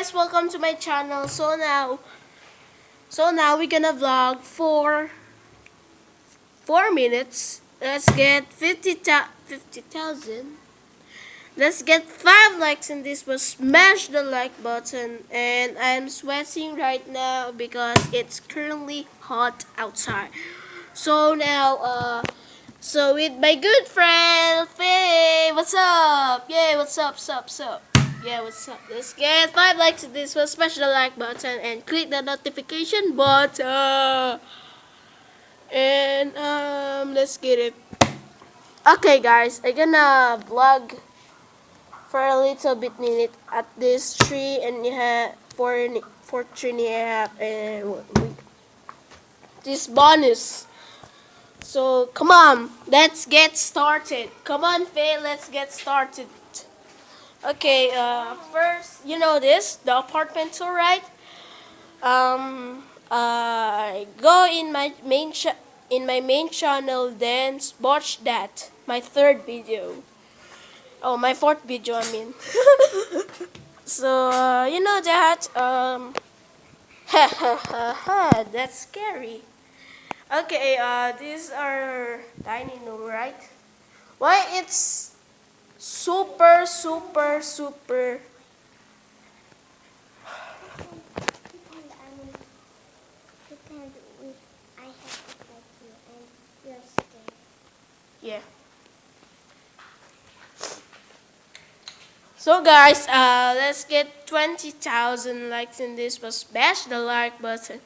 guys, welcome to my channel. So now we're gonna vlog for 4 minutes. Let's get 50,000. Let's get 5 likes in this, but smash the like button. And I'm sweating right now because it's currently hot outside. So with my good friend Faye, what's up? Yeah, what's up? Yeah, what's up? Let's get 5 likes to this one. Smash the like button and click the notification button. And let's get it. Okay, guys, I'm gonna vlog for a little bit minute at this 3.5, 4.5, and this bonus. So come on, let's get started. Come on, Faye, let's get started. Okay, first, you know this, the apartment tour, right? I go in my main channel, then watch that. My third video. Oh, my fourth video, I mean. So, you know that, that's scary. Okay, these are dining room, right? Why it's super. Pretend I have to fight you and you're scared. Yeah. So guys, let's get 20,000 likes in this, but smash the like button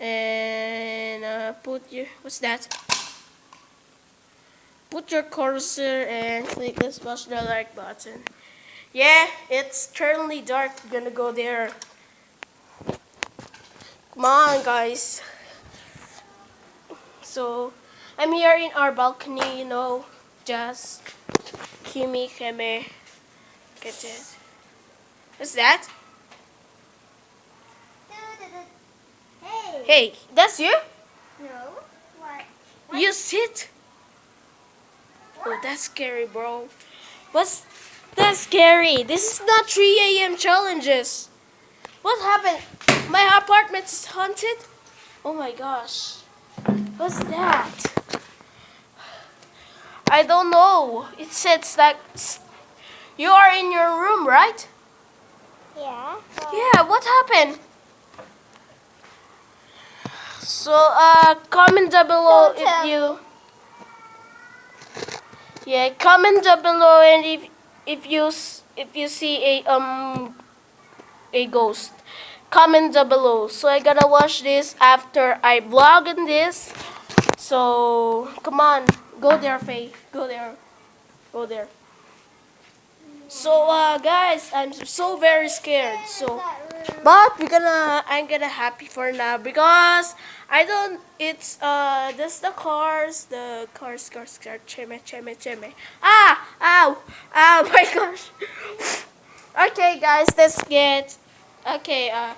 and put your Put your cursor and click the smash the like button. Yeah, it's currently dark. We're gonna go there. Come on, guys. So I'm here in our balcony, just Kimi Keme. Get it. What's that? Hey! Hey, that's you? No? What? You sit? Oh, that's scary, bro. What's that scary? This is not 3 a.m. challenges. What happened? My apartment is haunted? Oh my gosh. What's that? I don't know. It says like you are in your room, right? Yeah? Yeah, what happened? So, comment down below Don't tell if you... Yeah, comment down below and if you see a ghost. Comment down below. So I gotta watch this after I vlog in this. So, come on. Go there, Faye. Go there. Go there. So, guys, I'm so very scared. So, but I'm gonna happy for now because I don't. It's this the cars, cheme. Ah, ow, my gosh. Okay, guys, let's get. Okay, I'm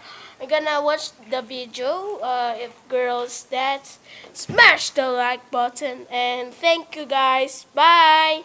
gonna watch the video. If girls that smash the like button and thank you guys. Bye.